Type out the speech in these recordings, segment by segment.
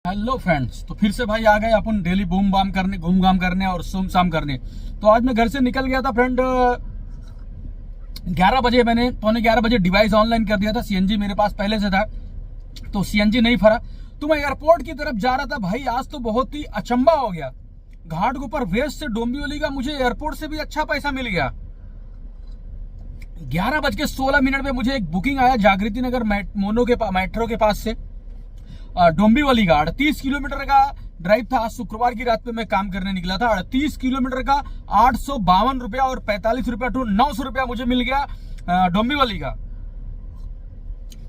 Hello friends, तो फिर से भाई आ गए अपन डेली बूम बाम करने, घूम घाम करने और सुम शाम करने। तो आज मैं घर से निकल गया था फ्रेंड 11 बजे। मैंने पौने 11 बजे डिवाइस ऑनलाइन कर दिया था। सीएनजी मेरे पास पहले से था, तो सीएनजी नहीं फरा, तो मैं एयरपोर्ट की तरफ जा रहा था। भाई आज तो बहुत ही अचंबा हो गया। घाट ऊपर वेस्ट से डोंबिवली का मुझे एयरपोर्ट से भी अच्छा पैसा मिल गया। 11:16 पे मुझे एक बुकिंग आया जागृति नगर मेट्रो के पास से डोंबिवली का। 38 किलोमीटर का ड्राइव था। आज शुक्रवार की रात पे मैं काम करने निकला था। 38 किलोमीटर का 852 रुपया और 45 रुपया टू 900 रुपया मुझे मिल गया डोंबिवली का।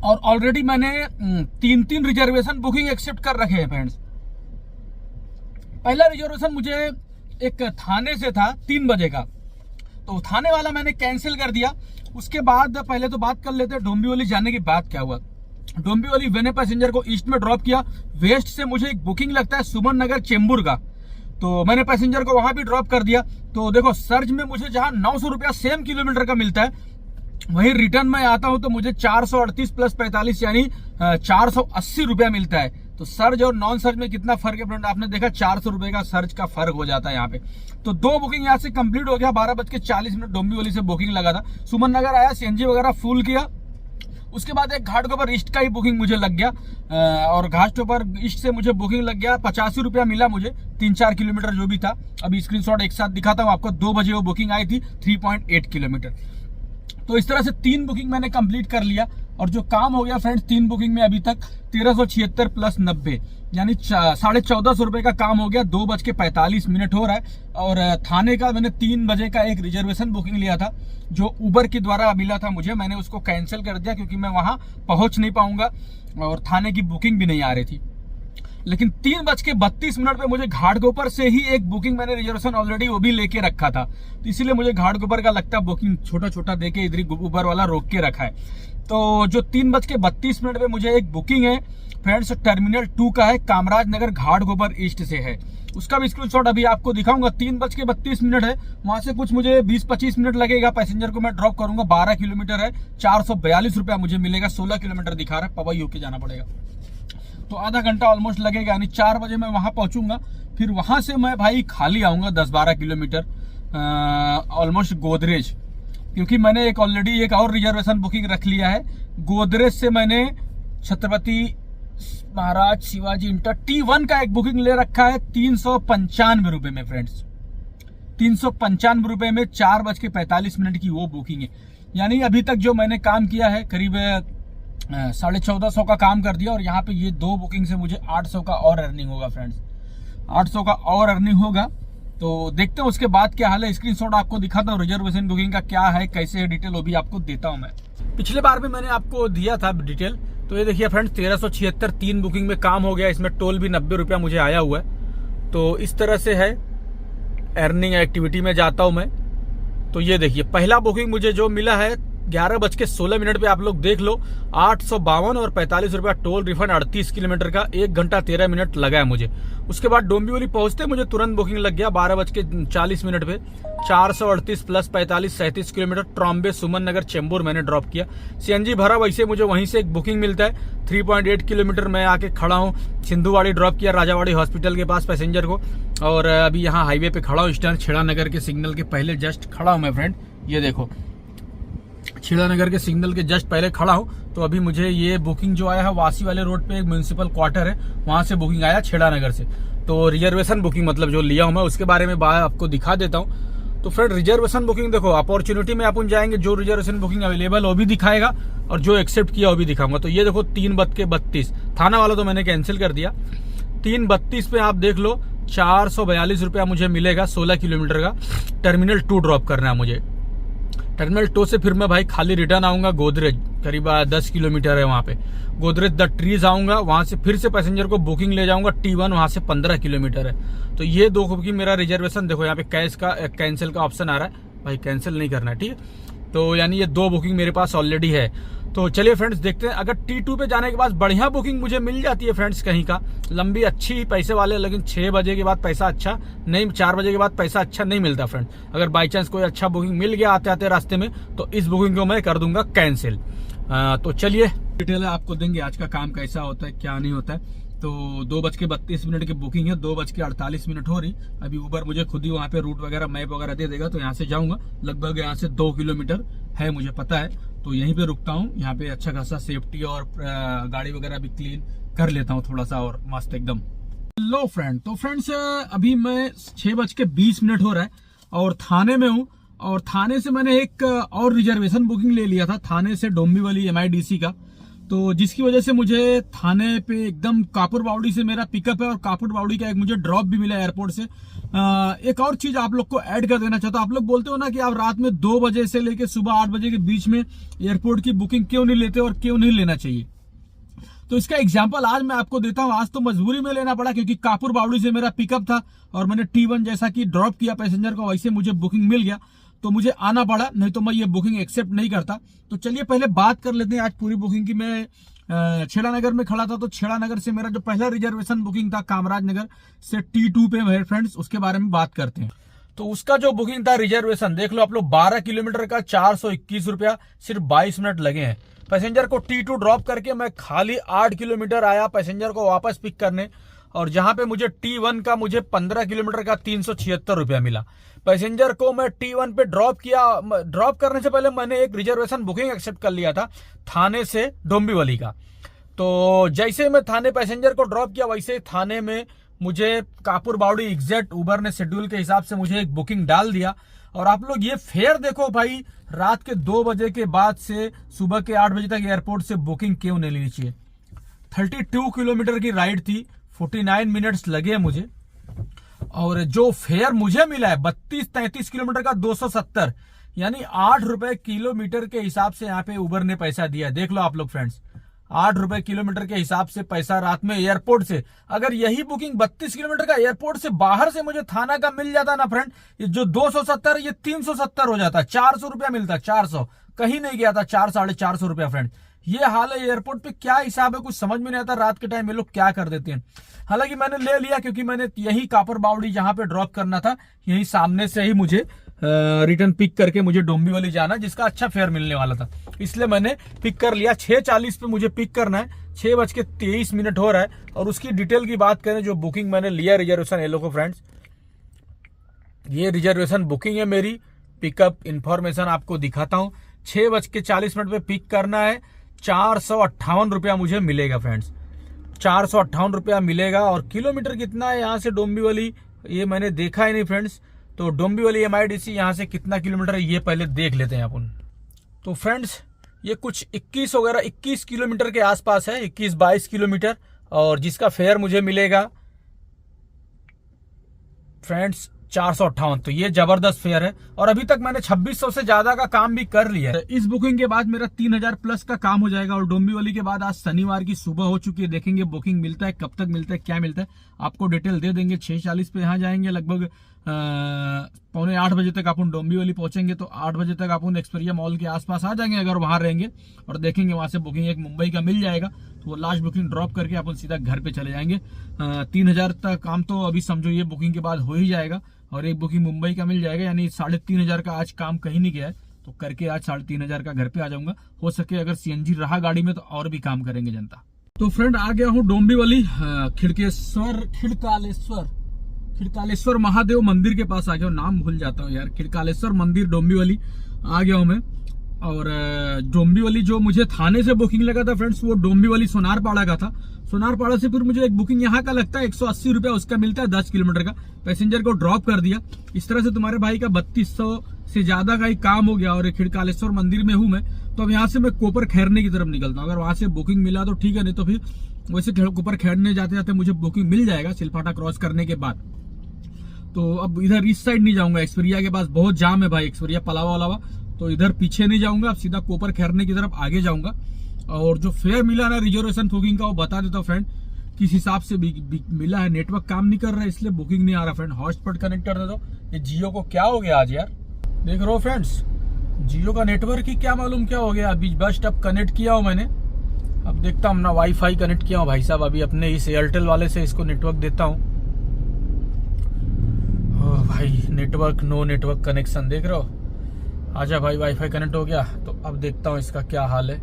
और ऑलरेडी मैंने 3 रिजर्वेशन बुकिंग एक्सेप्ट कर रखे हैं फ्रेंड्स। पहला रिजर्वेशन मुझे एक थाने से था 3 बजे का, तो थाने वाला मैंने कैंसिल कर दिया। उसके बाद पहले तो बात कर लेते हैं डोंबिवली जाने की बात क्या हुआ। डोंबिवली मैंने पैसेंजर को ईस्ट में ड्रॉप किया। वेस्ट से मुझे एक बुकिंग लगता है सुमन नगर चेंबूर का, तो मैंने पैसेंजर को वहां भी ड्रॉप कर दिया। तो देखो सर्ज में मुझे जहां 900 रुपया सेम किलोमीटर का मिलता है, वही रिटर्न में आता हूं तो मुझे 438 प्लस 45 यानी 480 रुपया मिलता है। तो सर्ज और नॉन सर्ज में कितना फर्क है फ्रेंड, आपने देखा 400 रुपए का सर्ज का फर्क हो जाता है यहाँ पे। तो 2 बुकिंग यहाँ से कंप्लीट हो गया। 12:40 डोंबिवली से बुकिंग लगा था। सुमन नगर आया, सीएनजी वगैरह फुल किया। उसके बाद एक घाट के ऊपर ईस्ट का ही बुकिंग मुझे लग गया और घाट के ऊपर ईस्ट से मुझे बुकिंग लग गया। 85 रुपया मिला मुझे, 3-4 किलोमीटर जो भी था। अभी स्क्रीनशॉट एक साथ दिखाता हूँ आपको। 2 बजे वो बुकिंग आई थी 3.8 किलोमीटर। तो इस तरह से 3 बुकिंग मैंने कंप्लीट कर लिया। और जो काम हो गया फ्रेंड्स 3 बुकिंग में अभी तक 1376 प्लस 90 यानी 1450 रुपए का काम हो गया। 2:45 हो रहा है। और थाने का मैंने 3 बजे का एक रिजर्वेशन बुकिंग लिया था जो उबर के द्वारा मिला था मुझे। मैंने उसको कैंसिल कर दिया क्योंकि मैं वहां पहुंच नहीं पाऊंगा और थाने की बुकिंग भी नहीं आ रही थी। लेकिन 3:32 पे मुझे घाटकोपर से ही एक बुकिंग मैंने रिजर्वेशन ऑलरेडी वो भी लेके रखा था, तो इसीलिए मुझे घाटकोपर का लगता बुकिंग छोटा छोटा देके इधर उबर वाला रोक के रखा है। तो जो 3:32 पे मुझे एक बुकिंग है फ्रेंड्स टर्मिनल 2 का है, कामराज नगर घाटकोपर ईस्ट से है। उसका भी स्क्रीनशॉट अभी आपको दिखाऊंगा। 3:32 है, वहां से कुछ मुझे 20-25 मिनट लगेगा। पैसेंजर को मैं ड्रॉप करूंगा। 12 किलोमीटर है, 442 रुपया मुझे मिलेगा। 16 किलोमीटर दिखा रहा है, पवई होके जाना पड़ेगा, तो आधा घंटा ऑलमोस्ट लगेगा। यानी 4 बजे मैं वहां पहुंचूंगा। फिर वहां से मैं भाई खाली आऊंगा 10-12 किलोमीटर ऑलमोस्ट गोदरेज, क्योंकि मैंने एक ऑलरेडी एक और रिजर्वेशन बुकिंग रख लिया है। गोदरेज से मैंने छत्रपति महाराज शिवाजी इंटर T1 का एक बुकिंग ले रखा है 395 रुपए में फ्रेंड्स। 395 रुपए में 4:45 की वो बुकिंग है। यानी अभी तक जो मैंने काम किया है करीब 1450 का काम कर दिया। और यहाँ पे ये 2 बुकिंग से मुझे 800 का और अर्निंग होगा फ्रेंड्स। 800 का और अर्निंग होगा। तो देखते हैं उसके बाद क्या हाल है। स्क्रीनशॉट आपको दिखाता हूँ रिजर्वेशन बुकिंग का क्या है, कैसे है, डिटेल वो भी आपको देता हूँ मैं। पिछले बार भी मैंने आपको दिया था डिटेल। तो ये देखिए फ्रेंड्स 1376 3 बुकिंग में काम हो गया। इसमें टोल भी 90 रुपया मुझे आया हुआ है। तो इस तरह से है अर्निंग एक्टिविटी में जाता हूँ मैं। तो ये देखिए पहला बुकिंग मुझे जो मिला है 11:16 पे आप लोग देख लो, 852 और 45 रुपया टोल रिफंड। 38 किलोमीटर का 1 घंटा 13 मिनट लगा है मुझे। उसके बाद डोंबिवली पहुंचते मुझे तुरंत बुकिंग लग गया 12:40 पे 438 प्लस 45 37 किलोमीटर ट्रॉम्बे सुमन नगर चेंबूर मैंने ड्रॉप किया। सीएनजी भरा, वैसे मुझे वहीं से एक बुकिंग मिलता है 3.8 किलोमीटर। मैं आके खड़ा हूँ, सिंधुवाड़ी ड्रॉप किया राजावाड़ी हॉस्पिटल के पास पैसेंजर को। और अभी यहाँ हाईवे पे खड़ा हूँ, स्टैंड छेड़ा नगर के सिग्नल के पहले जस्ट खड़ा हूँ मैं फ्रेंड। ये देखो छेड़ा नगर के सिग्नल के जस्ट पहले खड़ा हूं। तो अभी मुझे ये बुकिंग जो आया है वासी वाले रोड पे एक म्युनिसिपल क्वार्टर है, वहां से बुकिंग आया छेड़ा नगर से। तो रिजर्वेशन बुकिंग मतलब जो लिया हूं मैं उसके बारे में आपको दिखा देता हूं। तो फ्रेंड रिजर्वेशन बुकिंग देखो, अपॉर्चुनिटी में अपन जाएंगे, जो रिजर्वेशन बुकिंग अवेलेबल वो भी दिखाएगा और जो एक्सेप्ट किया वो भी दिखाऊंगा। तो ये देखो 3:32 थाना वाला तो मैंने कैंसिल कर दिया। 3:32 पे आप देख लो 442 रुपया मुझे मिलेगा। 16 किलोमीटर का टर्मिनल 2 ड्रॉप करना है मुझे। टर्मिनल 2 से फिर मैं भाई खाली रिटर्न आऊंगा गोदरेज, करीब 10 किलोमीटर है वहां पे। गोदरेज द ट्रीज आऊंगा, वहां से फिर से पैसेंजर को बुकिंग ले जाऊंगा T1, वहां से 15 किलोमीटर है। तो ये 2 बुकिंग मेरा रिजर्वेशन देखो, यहाँ पे कैश का कैंसिल का ऑप्शन आ रहा है, भाई कैंसिल नहीं करना है, ठीक है। तो यानी ये 2 बुकिंग मेरे पास ऑलरेडी है। तो चलिए फ्रेंड्स देखते हैं, अगर T2 पे जाने के बाद बढ़िया बुकिंग मुझे मिल जाती है फ्रेंड्स कहीं का लंबी अच्छी पैसे वाले, लेकिन 6 बजे के बाद पैसा अच्छा नहीं, 4 बजे के बाद पैसा अच्छा नहीं मिलता फ्रेंड। अगर बाई चांस कोई अच्छा बुकिंग मिल गया आते आते रास्ते में, तो इस बुकिंग को मैं कर दूंगा कैंसिल। तो चलिए डिटेल आपको देंगे आज का काम कैसा होता है क्या नहीं होता है। तो 2:32 की बुकिंग है, 2:48 हो रही। अभी उबर मुझे खुद ही वहाँ पे रूट वगैरह मैप वगैरह दे देगा, तो यहाँ से जाऊँगा। लगभग यहाँ से 2 किलोमीटर है, मुझे पता है, तो यहीं पे रुकता हूँ। यहाँ पे अच्छा खासा सेफ्टी और गाड़ी वगैरह भी क्लीन कर लेता हूँ थोड़ा सा, और मस्त एकदम। लो फ्रेंड, तो फ्रेंड्स अभी मैं 6:20 हो रहा है और थाने में हूँ। और थाने से मैंने एक और रिजर्वेशन बुकिंग ले लिया था, थाने से डोंबिवली MIDC का। तो जिसकी वजह से मुझे थाने पे एकदम कापुर बावड़ी से मेरा पिकअप है, और कापुर बावड़ी का एक मुझे ड्रॉप भी मिला एयरपोर्ट से। एक और चीज आप लोग को ऐड कर देना चाहता हूँ। आप लोग बोलते हो ना कि आप रात में 2 बजे से लेके सुबह 8 बजे के बीच में एयरपोर्ट की बुकिंग क्यों नहीं लेते और क्यों नहीं लेना चाहिए। तो इसका एग्जाम्पल आज मैं आपको देता हूं। आज तो मजबूरी में लेना पड़ा, क्योंकि कापुर बावड़ी से मेरा पिकअप था और मैंने T1 जैसा कि ड्रॉप किया पैसेंजर को, वैसे मुझे बुकिंग मिल गया, तो मुझे आना पड़ा, नहीं तो मैं ये बुकिंग एक्सेप्ट नहीं करता। तो चलिए पहले बात कर लेते हैं आज पूरी बुकिंग की। मैं छेड़ा नगर में खड़ा था, तो छेड़ा नगर से मेरा जो पहला रिजर्वेशन बुकिंग था कामराज नगर से T2 पे है फ्रेंड्स, उसके बारे में बात करते हैं। तो उसका जो बुकिंग था रिजर्वेशन, देख लो आप लोग, 12 किलोमीटर का 421 रुपया, सिर्फ 22 मिनट लगे हैं। पैसेंजर को T2 ड्रॉप करके मैं खाली 8 किलोमीटर आया पैसेंजर को वापस पिक करने, और जहां पे मुझे T1 का मुझे 15 किलोमीटर का 376 रुपया मिला। पैसेंजर को मैं T1 पे ड्रॉप किया। ड्रॉप करने से पहले मैंने एक रिजर्वेशन बुकिंग एक्सेप्ट कर लिया था थाने से डोंबिवली का। तो जैसे मैं थाने पैसेंजर को ड्रॉप किया, वैसे थाने में मुझे कापुर बावड़ी एग्जैक्ट उबर ने शेड्यूल के हिसाब से मुझे एक बुकिंग डाल दिया। और आप लोग ये फेयर देखो भाई, रात के 2 बजे के बाद से सुबह के 8 बजे तक एयरपोर्ट से बुकिंग क्यों नहीं लेनी चाहिए। 32 किलोमीटर की राइड थी, 49 मिनट्स लगे मुझे, और जो फेयर मुझे मिला है 32-33 किलोमीटर का 270, यानी 8 रुपए किलोमीटर के हिसाब से यहाँ पे उबर ने पैसा दिया। देख लो आप लोग फ्रेंड्स, 8 रुपए किलोमीटर के हिसाब से पैसा रात में एयरपोर्ट से। अगर यही बुकिंग 32 किलोमीटर का एयरपोर्ट से बाहर से मुझे थाना का मिल जाता ना फ्रेंड, ये जो 270 ये 370 हो जाता, 400 रुपया मिलता, 400 कहीं नहीं गया था, 400-450 रुपया फ्रेंड। ये हाल है एयरपोर्ट पे, क्या हिसाब है कुछ समझ में नहीं आता। रात के टाइम ये लोग क्या कर देते हैं। हालांकि मैंने ले लिया, क्योंकि मैंने यही कापुर बावड़ी जहां पे ड्रॉप करना था, यही सामने से ही मुझे रिटर्न पिक करके मुझे डोंबिवली जाना, जिसका अच्छा फेयर मिलने वाला था, इसलिए मैंने पिक कर लिया। 6:40 पे मुझे पिक करना है, 6:23 हो रहा है। और उसकी डिटेल की बात करें, जो बुकिंग मैंने लिया रिजर्वेशन, ये लोगों फ्रेंड्स, ये रिजर्वेशन बुकिंग है मेरी। पिकअप इंफॉर्मेशन आपको दिखाता हूँ। 6:40 पे पिक करना है, 458 रुपया मुझे मिलेगा फ्रेंड्स, 458 रुपया मिलेगा। और किलोमीटर कितना है यहाँ से डोंबिवली, ये मैंने देखा ही नहीं फ्रेंड्स। तो डोंबिवली MIDC यहाँ से कितना किलोमीटर है ये पहले देख लेते हैं अपन। तो फ्रेंड्स ये कुछ 21 किलोमीटर के आसपास है, 21-22 किलोमीटर, और जिसका फेयर मुझे मिलेगा फ्रेंड्स 458। तो ये जबरदस्त फेयर है, और अभी तक मैंने 2600 से ज्यादा का काम भी कर लिया है। इस बुकिंग के बाद मेरा 3000 प्लस का काम हो जाएगा। और डोंबिवली के बाद आज शनिवार की सुबह हो चुकी है, देखेंगे बुकिंग मिलता है, कब तक मिलता है, क्या मिलता है, आपको डिटेल दे देंगे। 6:40 पे यहाँ जाएंगे, लगभग 7:45 बजे तक अपन डोंबिवली पहुंचेंगे। तो 8 बजे तक अपन एक्सपेरिया मॉल के आसपास आ जाएंगे अगर वहां रहेंगे, और देखेंगे वहां से बुकिंग एक मुंबई का मिल जाएगा, तो वो लास्ट बुकिंग ड्रॉप करके अपन सीधा घर पे चले जाएंगे। 3000 तक काम तो अभी समझो ये बुकिंग के बाद हो ही जाएगा, और एक बुकिंग मुंबई का मिल जाएगा, यानी 3500 का आज काम कहीं नहीं गया है, तो करके आज 3500 का घर पे आ जाऊंगा। हो सके अगर CNG रहा गाड़ी में तो और भी काम करेंगे जनता। तो फ्रेंड आ गया हूँ डोंबिवली, खिड़कालेश्वर महादेव मंदिर के पास आ गया हूँ, नाम भूल जाता हूँ यार, खिड़कालेश्वर मंदिर डोंबिवली आ गया हूँ मैं। और डोंबिवली जो मुझे थाने से बुकिंग लगा था फ्रेंड्स, वो डोंबिवली सोनारपाड़ा का था। सोनारपाड़ा से फिर मुझे एक बुकिंग यहाँ का लगता है 180 रुपया, उसका मिलता है 10 किलोमीटर का। पैसेंजर को ड्रॉप कर दिया। इस तरह से तुम्हारे भाई का 3200 से ज्यादा का ही काम हो गया। और खिड़कालेश्वर मंदिर में हूँ मैं, तो अब यहाँ से मैं कोपर खैरने की तरफ निकलता हूँ। अगर वहां से बुकिंग मिला तो ठीक है, नहीं तो फिर वैसे कोपर खैरने जाते जाते मुझे बुकिंग मिल जाएगा सिलफाटा क्रॉस करने के बाद। तो अब इधर इस साइड नहीं जाऊंगा, एक्सपेरिया के पास बहुत जाम है भाई, एक्सपेरिया पलावा वलावा, तो इधर पीछे नहीं जाऊंगा, अब सीधा कोपर खैरने की तरफ आगे जाऊंगा। और जो फेयर मिला ना रिजर्वेशन बुकिंग का, वो बता देता हूँ फ्रेंड किस हिसाब से मिला है। नेटवर्क काम नहीं कर रहा है इसलिए बुकिंग नहीं आ रहा फ्रेंड। हॉटस्पॉट कनेक्ट कर दे दो। ये जियो को क्या हो गया आज यार, देख रहे हो फ्रेंड्स, जियो का नेटवर्क ही क्या मालूम क्या हो गया। अभी बस्ट अब कनेक्ट किया हूँ मैंने, अब देखता हूँ ना वाईफाई कनेक्ट किया हूँ भाई साहब, अभी अपने इस एयरटेल वाले से इसको नेटवर्क देता हूँ। भाई नेटवर्क, नो नेटवर्क कनेक्शन, देख रहे हो। आजा भाई, वाईफाई कनेक्ट हो गया। तो अब देखता हूँ इसका क्या हाल है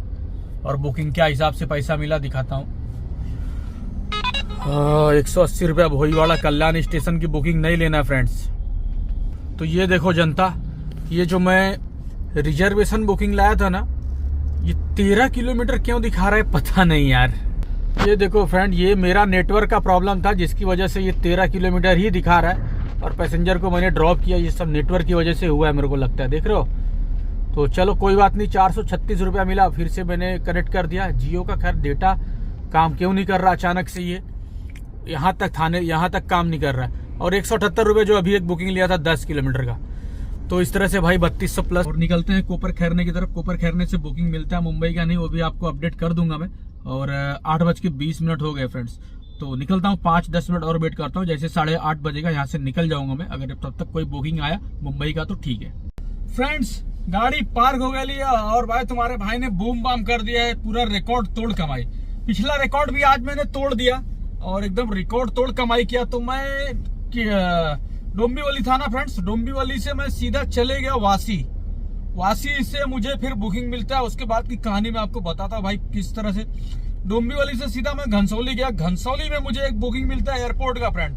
और बुकिंग क्या हिसाब से पैसा मिला, दिखाता हूँ। 180 रुपया भोईवाड़ा कल्याण स्टेशन की बुकिंग नहीं लेना फ्रेंड्स। तो ये देखो जनता, ये जो मैं रिजर्वेशन बुकिंग लाया था ना, ये 13 किलोमीटर क्यों दिखा रहा है पता नहीं यार। ये देखो फ्रेंड, ये मेरा नेटवर्क का प्रॉब्लम था जिसकी वजह से ये 13 किलोमीटर ही दिखा रहा है, और पैसेंजर को मैंने ड्रॉप किया, ये सब नेटवर्क की वजह से हुआ है मेरे को लगता है, देख रहे हो। तो चलो कोई बात नहीं, 436 रुपया मिला, फिर से मैंने कनेक्ट कर दिया। जियो का खैर डेटा काम क्यों नहीं कर रहा अचानक से, ये यहाँ तक काम नहीं कर रहा है। और 178 रुपये जो अभी एक बुकिंग लिया था 10 किलोमीटर का। तो इस तरह से भाई 3200 प्लस। और निकलते हैं कोपर खैरने की तरफ। कोपर खैरने से बुकिंग मिलता है मुंबई का नहीं, वो भी आपको अपडेट कर दूंगा मैं। और 8:20 हो गए फ्रेंड्स, तो निकलता हूँ। 5-10 मिनट और वेट करता हूँ, जैसे 8:30 बजेगा यहाँ से निकल जाऊंगा मैं। अगर तब तक कोई बुकिंग आया मुंबई का तो ठीक है। फ्रेंड्स गाड़ी पार्क हो गई है, और भाई तुम्हारे भाई ने बूम बाम कर दिया है, पूरा रिकॉर्ड तोड़ कमाई। पिछला रिकॉर्ड भी आज मैंने तोड़ दिया और एकदम रिकॉर्ड तोड़ कमाई किया। तो मैं डोंबिवली था ना फ्रेंड्स, डोंबिवली से मैं सीधा चले गया वासी से मुझे फिर बुकिंग मिलता है। उसके बाद की कहानी मैं आपको बताता भाई किस तरह से। डोंबिवली से सीधा मैं घनसौली गया। घनसौली में मुझे एक बुकिंग मिलता है एयरपोर्ट का फ्रेंड,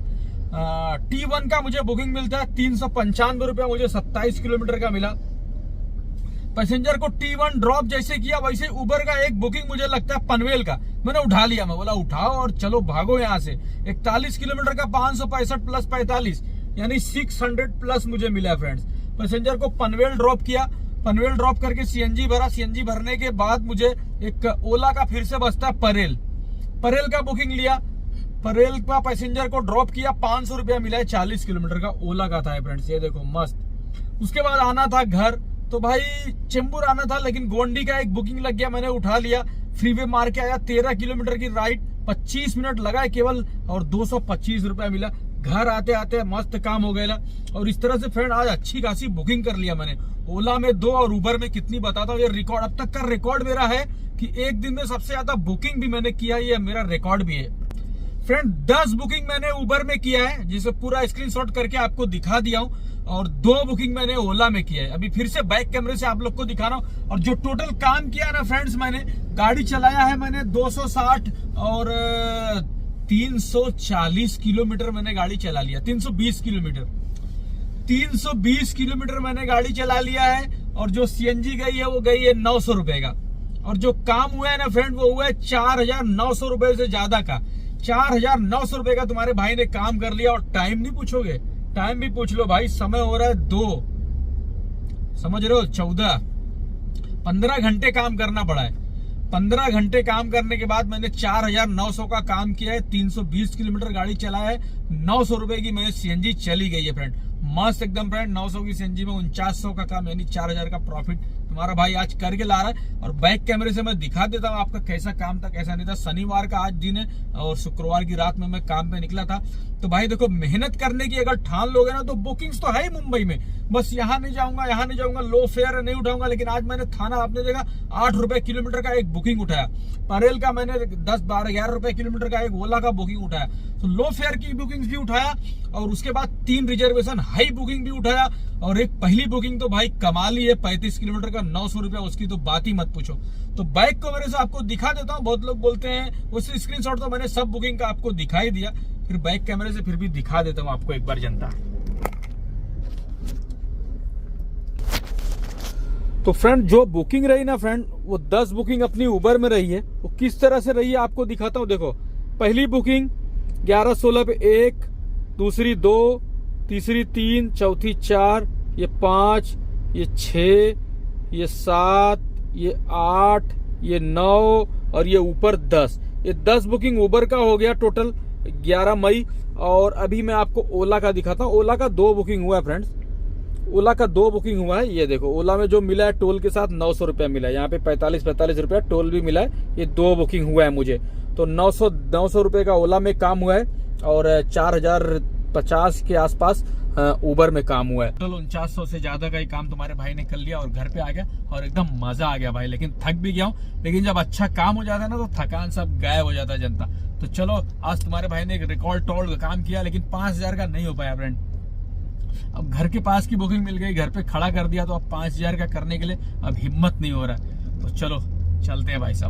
T1 का मुझे बुकिंग मिलता है 395 रुपया, मुझे 27 किलोमीटर का मिला। पैसेंजर को T1 ड्रॉप जैसे किया वैसे उबर का एक बुकिंग मुझे लगता है पनवेल का, मैंने उठा लिया। मैं बोला उठाओ और चलो भागो यहाँ से। 41 किलोमीटर का 565 प्लस 45 यानी 600 प्लस मुझे मिला फ्रेंड्स। पैसेंजर को पनवेल ड्रॉप किया, पनवेल ड्रॉप करके सीएनजी भरा। सीएनजी भरने के बाद मुझे एक ओला का फिर से बसता है परेल का बुकिंग लिया। परेल का पैसेंजर को ड्रॉप किया, 500 रुपया मिला है। 40 किलोमीटर का ओला का था फ्रेंड्स, ये देखो मस्त। उसके बाद आना था घर, तो भाई चेंबूर आना था, लेकिन गोंडी का एक बुकिंग लग गया, मैंने उठा लिया। फ्रीवे मार के आया, 13 किलोमीटर की राइड, 25 मिनट लगा है केवल, और 225 रुपया मिला। घर आते आते मस्त काम हो गया। और इस तरह से फ्रेंड आज अच्छी खासी बुकिंग कर लिया मैंने। ओला में 2 और उबर में कितनी बताता हूँ। ये रिकॉर्ड अब तक का रिकॉर्ड मेरा है कि एक दिन में सबसे ज्यादा बुकिंग भी मैंने किया, ये मेरा रिकॉर्ड भी है फ्रेंड। 10 बुकिंग मैंने उबर में किया है, जिसे पूरा स्क्रीनशॉट करके आपको दिखा दिया हूँ। और 2 बुकिंग मैंने ओला में किया है। अभी फिर से बैक कैमरे से आप लोग को दिखा रहा हूँ। और जो टोटल काम किया ना फ्रेंड्स, मैंने गाड़ी चलाया है मैंने 260 और 340 किलोमीटर मैंने गाड़ी चला लिया। 320 किलोमीटर मैंने गाड़ी चला लिया है। और जो सीएनजी गई है वो गई है 900 रुपए का। और जो काम हुआ है ना फ्रेंड, वो हुआ है 4900 रुपए से ज्यादा का। 4900 रुपए का तुम्हारे भाई ने काम कर लिया। और टाइम नहीं पूछोगे, टाइम भी पूछ लो भाई। समय हो रहा है 2, समझ रहे हो, 14, 15 घंटे काम करना पड़ा है। 15 घंटे काम करने के बाद मैंने 4900 का काम किया है। 320 किलोमीटर गाड़ी चलाया है। 900 रुपए की मेरी सीएनजी चली गई है फ्रेंड, मस्त एकदम फ्रेंड। 900 की सीएनजी में 4900 का काम, यानी 4000 का प्रॉफिट तुम्हारा भाई आज करके ला रहा है। और बैक कैमरे से मैं दिखा देता हूँ आपका कैसा काम था कैसा नहीं था। शनिवार का आज दिन है और शुक्रवार की रात में मैं काम पे निकला था। तो भाई देखो, मेहनत करने की अगर ठान लोगे ना तो बुकिंग्स तो है ही मुंबई में। बस यहाँ नहीं जाऊंगा, लो फेयर नहीं उठाऊंगा। लेकिन आज मैंने थाना, आपने देखा, 8 रुपए किलोमीटर का एक बुकिंग उठाया। परेल का मैंने 10-12-11 रुपए किलोमीटर का एक ओला का बुकिंग उठाया। तो लो फेयर की बुकिंग भी उठाया, और उसके बाद 3 रिजर्वेशन हाई बुकिंग भी उठाया। और एक पहली बुकिंग तो भाई कमाल ही है, 35 किलोमीटर का 900 रुपया, उसकी तो बात ही मत पूछो। तो बाइक को मेरे से आपको दिखा देता हूँ। बहुत लोग बोलते हैं, उससे स्क्रीनशॉट तो मैंने सब बुकिंग का आपको दिखाई दिया। फिर बैक कैमरे से फिर भी दिखा देता हूँ आपको एक बार जनता। तो फ्रेंड जो बुकिंग रही ना फ्रेंड, वो 10 बुकिंग अपनी उबर में रही है। वो किस तरह से रही है आपको दिखाता हूँ। देखो, पहली बुकिंग 11-16 पे 1, दूसरी 2, तीसरी 3, चौथी 4, ये 5, ये 6, ये 7, ये 8, ये 9 और ये ऊपर 10। ये 10 बुकिंग उबर का हो गया टोटल 11 मई। और अभी मैं आपको ओला का दिखाता हूँ। ओला का 2 बुकिंग हुआ है फ्रेंड्स, ओला का 2 बुकिंग हुआ है। ये देखो, ओला में जो मिला है टोल के साथ 900 रुपया मिला है। यहाँ पे 45 रुपया टोल भी मिला है। ये 2 बुकिंग हुआ है मुझे। तो 900 रुपए का ओला में काम हुआ है, और 4050 के आसपास उबर में काम हुआ है। टोटल 4900 से ज्यादा का ही काम तुम्हारे भाई ने कर लिया और घर पे आ गया, और एकदम मजा आ गया भाई। लेकिन थक भी गया हूँ। लेकिन जब अच्छा काम हो जाता है ना तो थकान सब गायब हो जाता है जनता। तो चलो, आज तुम्हारे भाई ने एक रिकॉर्ड तोड़ काम किया, लेकिन 5000 का नहीं हो पाया फ्रेंड। अब घर के पास की बुकिंग मिल गई, घर पे खड़ा कर दिया, तो अब 5000 का करने के लिए अब हिम्मत नहीं हो रहा है। तो चलो चलते हैं भाई साहब।